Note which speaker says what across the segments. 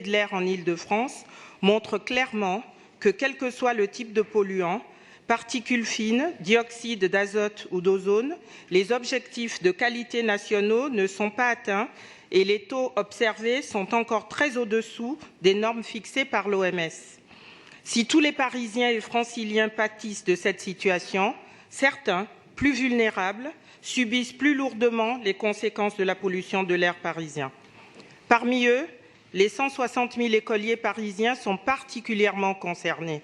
Speaker 1: de l'air en Île-de-France montre clairement que, quel que soit le type de polluant, particules fines, dioxyde d'azote ou d'ozone, les objectifs de qualité nationaux ne sont pas atteints et les taux observés sont encore très au-dessous des normes fixées par l'OMS. Si tous les Parisiens et Franciliens pâtissent de cette situation, certains, plus vulnérables, subissent plus lourdement les conséquences de la pollution de l'air parisien. Parmi eux, les 160 000 écoliers parisiens sont particulièrement concernés.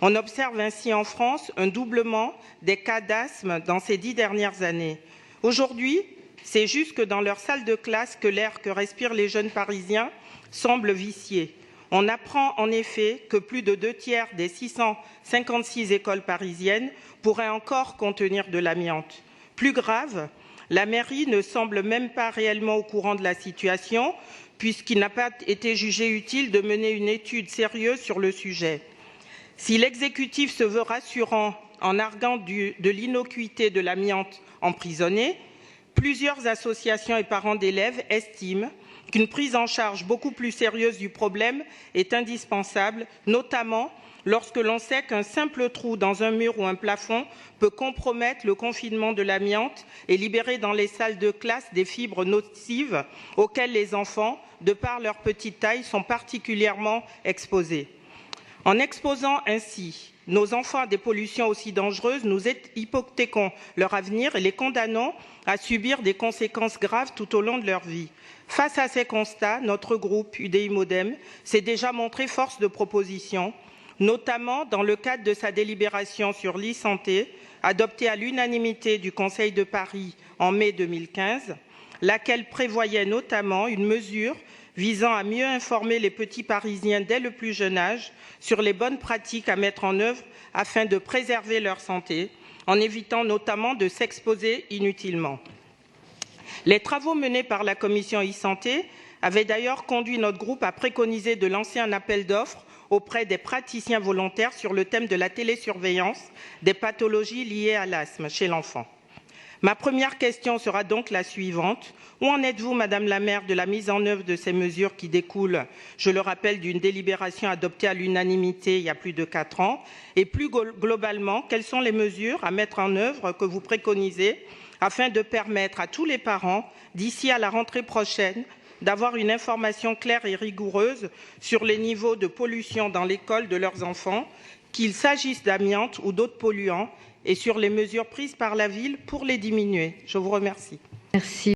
Speaker 1: On observe ainsi en France un doublement des cas d'asthme dans ces 10 dernières années. Aujourd'hui, c'est jusque dans leur salle de classe que l'air que respirent les jeunes Parisiens semble vicié. On apprend en effet que plus de 2/3 des 656 écoles parisiennes pourraient encore contenir de l'amiante. Plus grave, la mairie ne semble même pas réellement au courant de la situation, puisqu'il n'a pas été jugé utile de mener une étude sérieuse sur le sujet. Si l'exécutif se veut rassurant en arguant de l'innocuité de l'amiante emprisonnée, plusieurs associations et parents d'élèves estiment qu'une prise en charge beaucoup plus sérieuse du problème est indispensable, notamment lorsque l'on sait qu'un simple trou dans un mur ou un plafond peut compromettre le confinement de l'amiante et libérer dans les salles de classe des fibres nocives auxquelles les enfants, de par leur petite taille, sont particulièrement exposés. En exposant ainsi nos enfants à des pollutions aussi dangereuses, nous hypothéquons leur avenir et les condamnons à subir des conséquences graves tout au long de leur vie. Face à ces constats, notre groupe UDI-MODEM s'est déjà montré force de proposition, notamment dans le cadre de sa délibération sur l'e-santé, adoptée à l'unanimité du Conseil de Paris en mai 2015, laquelle prévoyait notamment une mesure visant à mieux informer les petits Parisiens dès le plus jeune âge sur les bonnes pratiques à mettre en œuvre afin de préserver leur santé, en évitant notamment de s'exposer inutilement. Les travaux menés par la commission e-santé avaient d'ailleurs conduit notre groupe à préconiser de lancer un appel d'offres auprès des praticiens volontaires sur le thème de la télésurveillance des pathologies liées à l'asthme chez l'enfant. Ma première question sera donc la suivante. Où en êtes-vous, Madame la maire, de la mise en œuvre de ces mesures qui découlent, je le rappelle, d'une délibération adoptée à l'unanimité il y a plus de 4 ans? Et plus globalement, quelles sont les mesures à mettre en œuvre que vous préconisez afin de permettre à tous les parents, d'ici à la rentrée prochaine, d'avoir une information claire et rigoureuse sur les niveaux de pollution dans l'école de leurs enfants, qu'il s'agisse d'amiante ou d'autres polluants, et sur les mesures prises par la ville pour les diminuer. Je vous remercie.
Speaker 2: Merci.